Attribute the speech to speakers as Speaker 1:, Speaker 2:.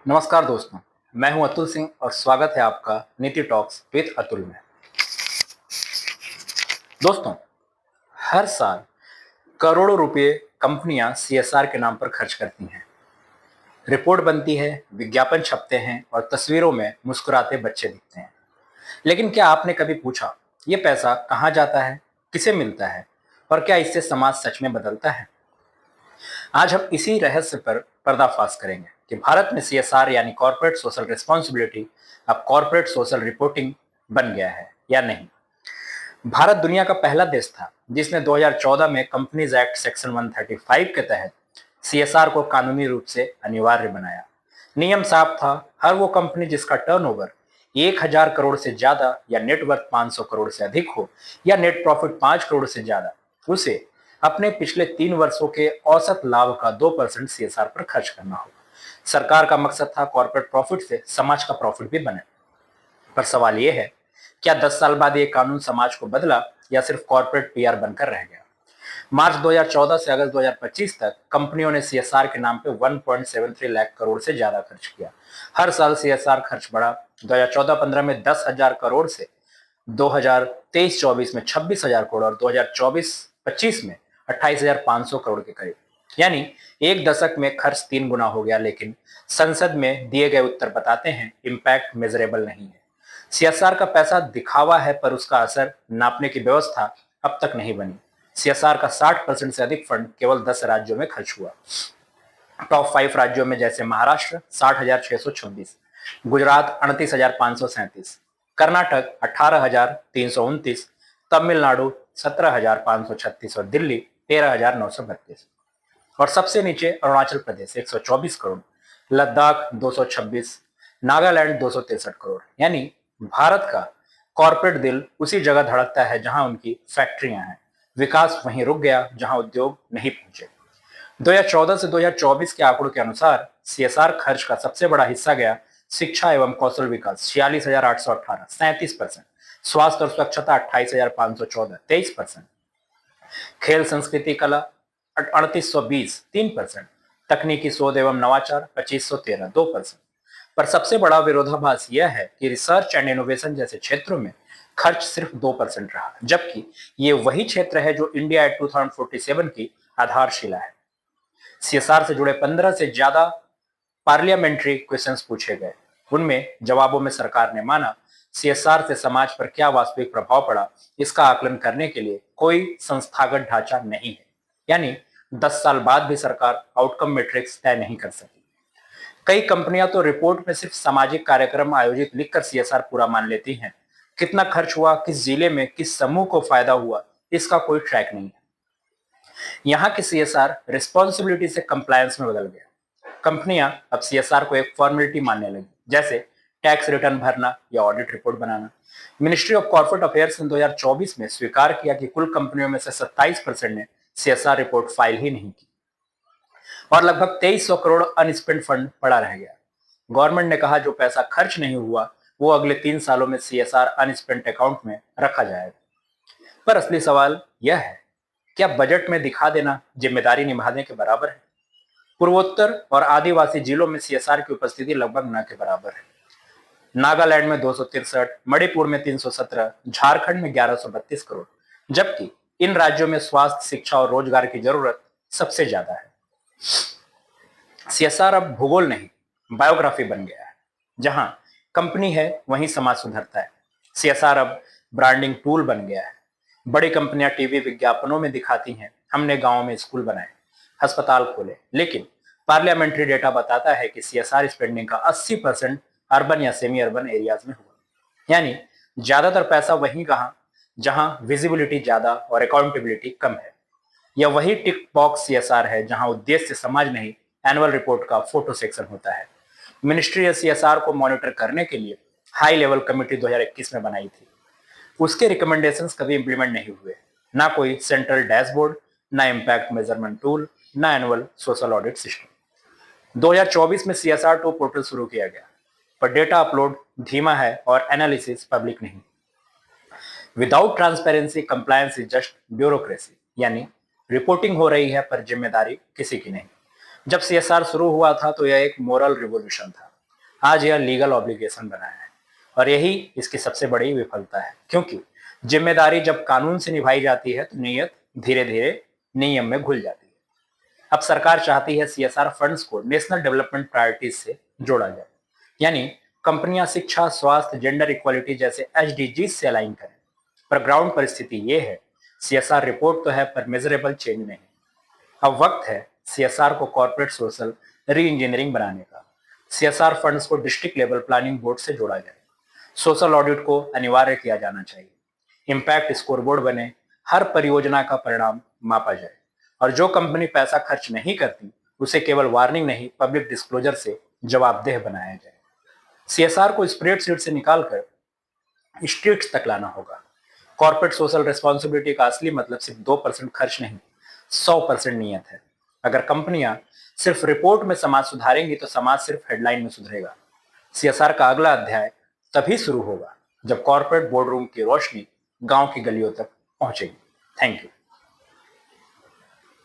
Speaker 1: नमस्कार दोस्तों, मैं हूं अतुल सिंह और स्वागत है आपका नीति टॉक्स विद अतुल में। दोस्तों, हर साल करोड़ों रुपए कंपनियां सीएसआर के नाम पर खर्च करती हैं। रिपोर्ट बनती है, विज्ञापन छपते हैं और तस्वीरों में मुस्कुराते बच्चे दिखते हैं। लेकिन क्या आपने कभी पूछा, ये पैसा कहाँ जाता है, किसे मिलता है और क्या इससे समाज सच में बदलता है? आज हम इसी रहस्य पर पर्दाफाश करेंगे कि भारत में सीएसआर यानी कॉर्पोरेट सोशल रिस्पॉन्सिबिलिटी अब कॉर्पोरेट सोशल रिपोर्टिंग बन गया है या नहीं। भारत दुनिया का पहला देश था जिसने 2014 में कंपनीज एक्ट सेक्शन 135 के तहत सीएसआर को कानूनी रूप से अनिवार्य बनाया। नियम साफ था, हर वो कंपनी जिसका टर्नओवर 1000 करोड़ से ज्यादा या नेटवर्थ 500 करोड़ से अधिक हो या नेट प्रॉफिट 5 करोड़ से ज्यादा, उसे अपने पिछले 3 वर्षों के औसत लाभ का 2% सीएसआर पर खर्च करना होगा। सरकार का मकसद था कॉर्पोरेट प्रॉफिट से समाज का प्रॉफिट भी बने। पर सवाल यह है, क्या 10 साल बाद ये कानून समाज को बदला या सिर्फ कॉर्पोरेट पीआर बनकर रह गया? मार्च 2014 से अगस्त 2025 तक कंपनियों ने सीएसआर के नाम पे 1.73 लाख करोड़ से ज्यादा खर्च किया। हर साल सीएसआर खर्च बढ़ा। 2014-15 में 10,000 करोड़ से 2023-24 में 26,000 करोड़ और 2024-25 में 28,500 करोड़ के करीब। यानी एक दशक में खर्च 3 गुना हो गया। लेकिन संसद में दिए गए उत्तर बताते हैं इम्पैक्ट मेजरेबल नहीं है। सीएसआर का पैसा दिखावा है पर उसका असर नापने की व्यवस्था अब तक नहीं बनी। सीएसआर का 60% से अधिक फंड केवल 10 राज्यों में खर्च हुआ। टॉप 5 राज्यों में जैसे महाराष्ट्र 60,626, गुजरात 38,537, कर्नाटक 18,329, तमिलनाडु 17,536 और दिल्ली 13,932। और सबसे नीचे अरुणाचल प्रदेश 124 करोड़, लद्दाख 226, नागालैंड 263 करोड़। यानी भारत का कॉर्पोरेट दिल उसी जगह धड़कता है जहां उनकी फैक्ट्रियां हैं। विकास वहीं रुक गया जहां उद्योग नहीं पहुंचे। 2014 से 2024 के आंकड़ों के अनुसार सीएसआर खर्च का सबसे बड़ा हिस्सा गया शिक्षा एवं कौशल विकास 46,818, 37%, स्वास्थ्य और स्वच्छता 28,514, 23%, खेल संस्कृति कला 3820, 3%, तकनीकी शोध एवं नवाचार 2513, 2%। पर सबसे बड़ा विरोधाभास यह है कि रिसर्च एंड इनोवेशन जैसे क्षेत्रों में खर्च सिर्फ 2% रहा, जबकि ये वही क्षेत्र है जो इंडिया एट 2047 की आधारशिला है। सीएसआर से जुड़े 15 से ज्यादा पार्लियामेंट्री क्वेश्चंस पूछे गए। उनमें जवाबों में सरकार ने माना सीएसआर से समाज पर क्या वास्तविक प्रभाव पड़ा, इसका आकलन करने के लिए कोई संस्थागत ढांचा नहीं है। यानी 10 साल बाद भी सरकार आउटकम मैट्रिक्स तय नहीं कर सकी। कई कंपनियां तो रिपोर्ट में सिर्फ सामाजिक कार्यक्रम आयोजित लिखकर सीएसआर पूरा मान लेती हैं। कितना खर्च हुआ, किस जिले में, किस समूह को फायदा हुआ, इसका कोई ट्रैक नहीं है। यहाँ की सीएसआर रिस्पॉन्सिबिलिटी से कंप्लायंस में बदल गया। कंपनियां अब सीएसआर को एक फॉर्मेलिटी मानने लगी, जैसे टैक्स रिटर्न भरना या audit report banana. Ministry of corporate affairs ने 2024 में स्वीकार किया कि कुल कंपनियों में से 27% ने सीएसआर रिपोर्ट फाइल ही नहीं की और लगभग 2300 करोड़ अनस्पेंड फंड पड़ा रह गया। गवर्नमेंट ने कहा जो पैसा खर्च नहीं हुआ वो अगले 3 सालों में सीएसआर अनस्पेंड अकाउंट में रखा जाएगा। पर असली सवाल यह है, क्या बजट में दिखा देना जिम्मेदारी निभाने के बराबर है? पूर्वोत्तर और आदिवासी जिलों में सीएसआर की उपस्थिति लगभग न के बराबर है। नागालैंड में 263, मणिपुर में 317, झारखंड में 1132 करोड़, जबकि इन राज्यों में स्वास्थ्य, शिक्षा और रोजगार की जरूरत सबसे ज्यादा है। सीएसआर अब भूगोल नहीं, बायोग्राफी बन गया है। जहां कंपनी है वहीं समाज सुधरता है। सीएसआर अब ब्रांडिंग टूल बन गया है। बड़ी कंपनियां टीवी विज्ञापनों में दिखाती हैं हमने गांव में स्कूल बनाए, अस्पताल खोले, लेकिन पार्लियामेंट्री डेटा बताता है कि सीएसआर स्पेंडिंग का 80% अर्बन या सेमी अर्बन एरियाज में हुआ। यानी ज्यादातर पैसा वहीं कहा जहां विजिबिलिटी ज्यादा और अकाउंटेबिलिटी कम है। यह वही टिक बॉक्स सीएसआर है जहां उद्देश्य समाज नहीं, एनुअल रिपोर्ट का फोटो सेक्शन होता है। मिनिस्ट्री सीएसआर को मॉनिटर करने के लिए हाई लेवल कमेटी 2021 में बनाई थी। उसके रिकमेंडेशंस कभी इंप्लीमेंट नहीं हुए। ना कोई सेंट्रल डैशबोर्ड, ना इम्पैक्ट मेजरमेंट टूल, ना एनुअल सोशल ऑडिट सिस्टम। 2024 में सीएसआर 2 पोर्टल शुरू किया गया, पर डेटा अपलोड धीमा है और एनालिसिस पब्लिक नहीं। Without transparency compliance is just bureaucracy. यानी रिपोर्टिंग हो रही है पर जिम्मेदारी किसी की नहीं। जब सीएसआर शुरू हुआ था तो यह एक मोरल रिवॉल्यूशन था। आज यह लीगल ऑब्लिगेशन बना है और यही इसकी सबसे बड़ी विफलता है, क्योंकि जिम्मेदारी जब कानून से निभाई जाती है तो नीयत धीरे धीरे नियम में घुल जाती है। अब सरकार चाहती है सीएसआर फंड्स को नेशनल डेवलपमेंट प्रायोरिटीज से जोड़ा जाए, यानी कंपनियां शिक्षा, स्वास्थ्य, जेंडर इक्वालिटी जैसे एचडीजी से अलाइन करें। पर ग्राउंड परिस्थिति ये है, सीएसआर रिपोर्ट तो है पर मेजरेबल चेंज नहीं। अब वक्त है सीएसआर को कॉर्पोरेट सोशल री इंजीनियरिंग बनाने का। सीएसआर फंड्स को डिस्ट्रिक्ट लेवल प्लानिंग बोर्ड से जोड़ा जाए। सोशल ऑडिट को अनिवार्य किया जाना चाहिए। इम्पैक्ट स्कोरबोर्ड बने, हर परियोजना का परिणाम मापा जाए और जो कंपनी पैसा खर्च नहीं करती उसे केवल वार्निंग नहीं, पब्लिक डिस्क्लोजर से जवाबदेह बनाया जाए। सीएसआर को स्प्रेडशीट से निकालकर स्ट्रीट्स तक लाना होगा। कॉर्पोरेट सोशल रिस्पॉन्सिबिलिटी का असली मतलब सिर्फ 2% खर्च नहीं, 100% नियत है। अगर कंपनियां सिर्फ रिपोर्ट में समाज सुधारेंगी तो समाज सिर्फ हेडलाइन में सुधरेगा। सीएसआर का अगला अध्याय तभी शुरू होगा जब कॉर्पोरेट बोर्डरूम की रोशनी गांव की गलियों तक पहुंचेगी। Thank you.